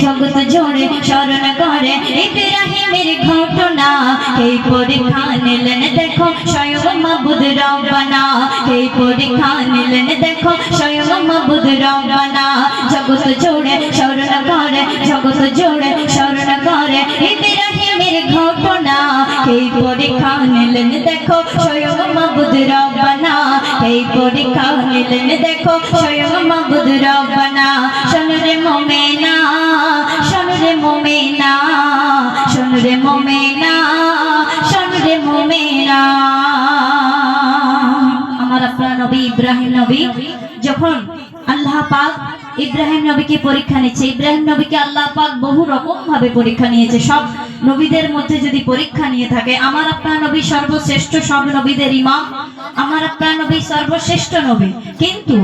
জগৎ জোড়ে স্মরণ করে ইব্রাহিমের ঘটনা। এই পরীক্ষা নিলেন দেখো স্বয়ং মাবুদ রব্বানা, এই পরীক্ষা নিলেন দেখো স্বয়ং মাবুদ রব্বানা। জগৎ জোড়ে স্মরণ করে, জগৎ জোড়ে স্মরণ করে ইব্রাহিমের ঘটনা। এই পরীক্ষা নিলেন দেখো স্বয়ং মাবুদ রব্বানা, এই পরীক্ষা নিলেন দেখো স্বয়ং মাবুদ রব্বানা। শোন রে মুমিনা, শোন রে মুমিনা, শোন রে মুমিনা, শোন রে মুমিনা। আমার আপনার নবী ইব্রাহিম নবী যখন আল্লাহ পাক ইব্রাহিম নবীকে পরীক্ষা নিচ্ছে, ইব্রাহিম নবীকে আল্লাহ পাক বহু রকম ভাবে পরীক্ষা নিয়েছে। সব নবীদের মধ্যে যদি পরীক্ষা নিয়ে থাকে, আমার আপনার নবী সর্বশ্রেষ্ঠ, সব নবীদের ইমাম, আমার আপনার নবী সর্বশ্রেষ্ঠ নবী। কিন্তু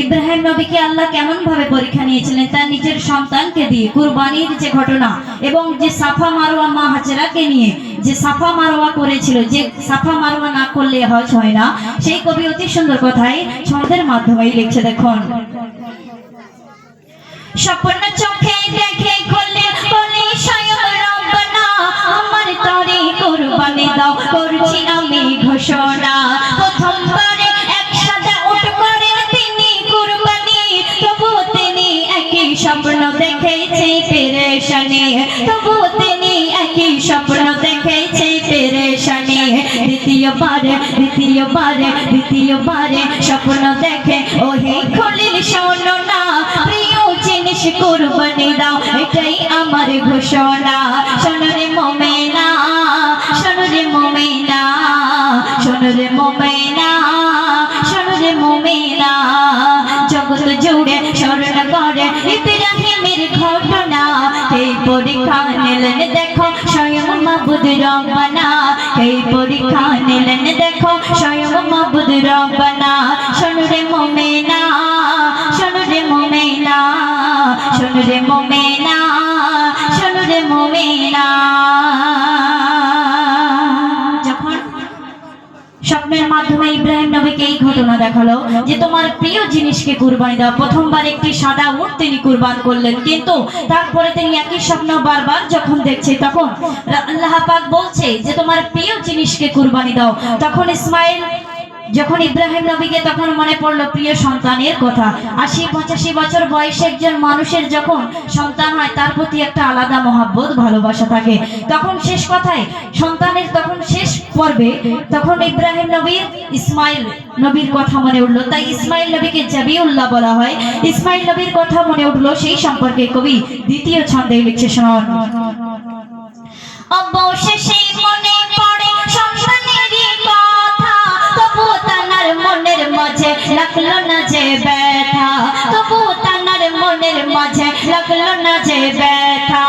ইব্রাহিম নবীকে আল্লাহ কেমন ভাবে পরীক্ষা নিয়েছিলেন? তার নিজের সন্তানকে দিয়ে কুরবানির যে ঘটনা, এবং যে সাফা মারওয়া মা হাজেরাকে নিয়ে যে সাফা মারওয়া করেছিল, যে সাফা মারওয়া না করলে হজ হয় না, সেই কবি অতি সুন্দর কথায় ছন্দের মাধ্যমে লিখছে দেখুন। স্বপ্ন চোখে দেখে করলে বলে স্বয়ং রব্বানা, আমার তরে কুরবানি দাও করছি আমি ঘোষণা। প্রথমবারে একসাথে উঠ করে তিনি কুরবানি, তবু তিনি একই স্বপ্ন দেখেছে পেরেশানি, তবু তিনি একই স্বপ্ন দেখেছে পেরেশানি। দ্বিতীয়বারে দ্বিতীয়বারে দ্বিতীয়বারে স্বপ্ন দেখে ওহে খলিল শোনো না, প্রিয় জিনিস কুরবানি দাও এটাই আমার ঘোষণা। শোন রে মুমিনা, শোন রে মুমিনা, শোন রে মুমিনা, শোন রে মুমিনা। জগৎ জুড়ে স্মরণ করে ইব্রাহিমের ঘটনা। এই পরীক্ষা নিলেন দেখো স্বয়ং মাবুদ রব্বানা, এই পরীক্ষা নিলেন দেখো স্বয়ং মাবুদ রব্বানা। শোন রে মুমিনা, শোন রে মুমিনা, শোন রে মুমিনা, শোন রে মুমিনা। যখন স্বপ্নের মাধ্যমে ইব্রাহিম নবীকে এই ঘটনা দেখালো যে তোমার প্রিয় জিনিসকে কুরবানি দাও, প্রথমবার একটি সাদা উট তিনি কুরবান করলেন, কিন্তু তারপরে তিনি একই স্বপ্ন বারবার যখন দেখছে, তখন আল্লাহ পাক বলছে যে তোমার প্রিয় জিনিসকে কুরবানি দাও। তখন ইসমাইল যখন ইব্রাহিম নবীকে তখন মনে পড়লো প্রিয় সন্তানের কথা। ৮০-৮৫ বছর বয়সে একজন মানুষের যখন সন্তান হয়, তার প্রতি একটা আলাদা মহাব্বত ভালোবাসা থাকে। তখন শেষ কথায় সন্তানের তখন শেষ পর্বে তখন ইব্রাহিম নবীর ইসমাইল নবীর কথা মনে উঠলো, তাই ইসমাইল নবীকে জাবিউল্লাহ বলা হয়। ইসমাইল নবীর কথা মনে উঠলো, সেই সম্পর্কে কবি দ্বিতীয় ছন্দে লিখছে শোন। অবশেষে মনে পড়ে সন্তানেরই কথা, তবু তানার মনের মাঝে লাগলো না যে ব্যথা, তবু তানার মনের মাঝে লাগলো না যে ব্যথা।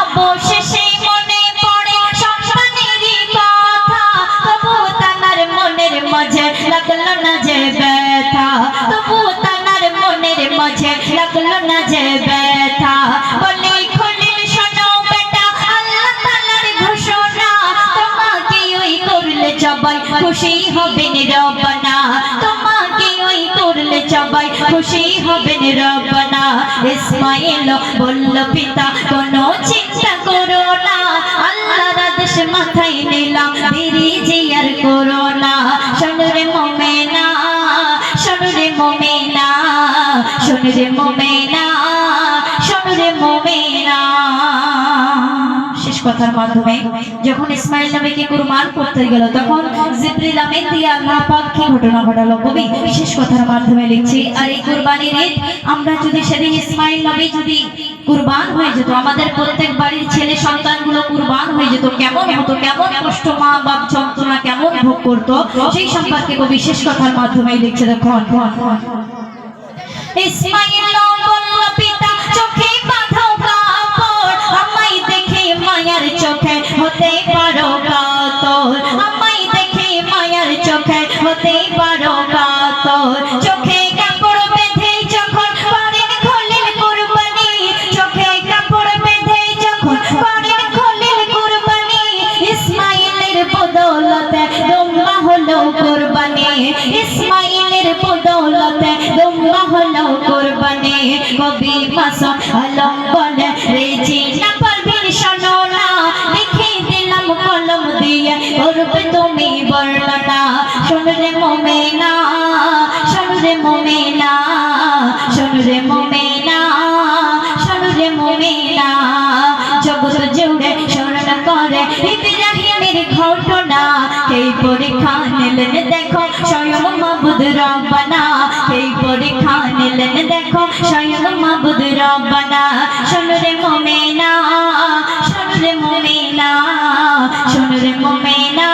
অবশেষে মনে পড়ে সন্তানেরই কথা, তবু তানার মনের মাঝে লাগলো না যে ব্যথা, তবু তানার মনের মাঝে লাগলো না যে ব্যথা। বলে খলিল শোনো বেটা আল্লাহ তাআলার ঘোষণা, তোমাকে ওই করলে সবাই খুশি হবেন রব্বানা, তোমাকে ওই করলে সবাই খুশি হবেন রব্বানা। ইসমাইল বলল পিতা কোনো চিন্তা করো না, আল্লাহর আদেশ মাথায় নিলাম দেরি যে আর করো না। শোন রে মুমিনা, শোন রে মুমিনা, শোন রে মুমিনা, শোন রে মুমিনা। শেষ কথার মাধ্যমে যখন ইসমাইল নবীকে কুরবান করতে গেল, তখন জিবরিল আমিন দিয়ে আল্লাহ পাক কি ঘটনা ঘটালো কবি শেষ কথার মাধ্যমে লিখছি। আর এই কুরবানির ঈদ আমরা যদি সেদিন ইসমাইল নবী যদি কুরবান হয়ে যেত, আমাদের প্রত্যেক বাড়ির ছেলে সন্তানগুলো কুরবান হয়ে যেত, কেমন হতো, কেমন কষ্ট মা বাপ যন্ত্রণা কেমন ভোগ করতো, সেই সম্পর্কে কবি শেষ কথার মাধ্যমে লিখছে দেখুন। ইসমাইল বলল পিতা চোখে বাঁধো কাপড়, আমায় দেখে মায়ার চোখে হতে পারো কাতর, আমায় দেখে মায়ার চোখে হতে পারো কাতর। চোখে কাপড় বেঁধে যখন করেন খলিল কুরবানি, চোখে কাপড় বেঁধে যখন করেন খলিল কুরবানি, ইসমাইলের বদৌলতে দুম্বা হলো কুরবানি, ইসমাইলের বদৌলতে দুম্বা হলো কুরবানি। কবি মাসুম আলম বলে রে শোনরে মোমেনা শোনরে মোমেনা জগৎ জুড়ে স্মরণ করে ইব্রাহিমের ঘটনা এই পরীক্ষা নিলেন দেখো স্বয়ং মাবুদ রব্বানা এই পরীক্ষা নিলেন দেখো স্বয়ং মাবুদ রব্বানা শোনরে মোমেনা শোনরে মোমেনা শোনরে মোমেনা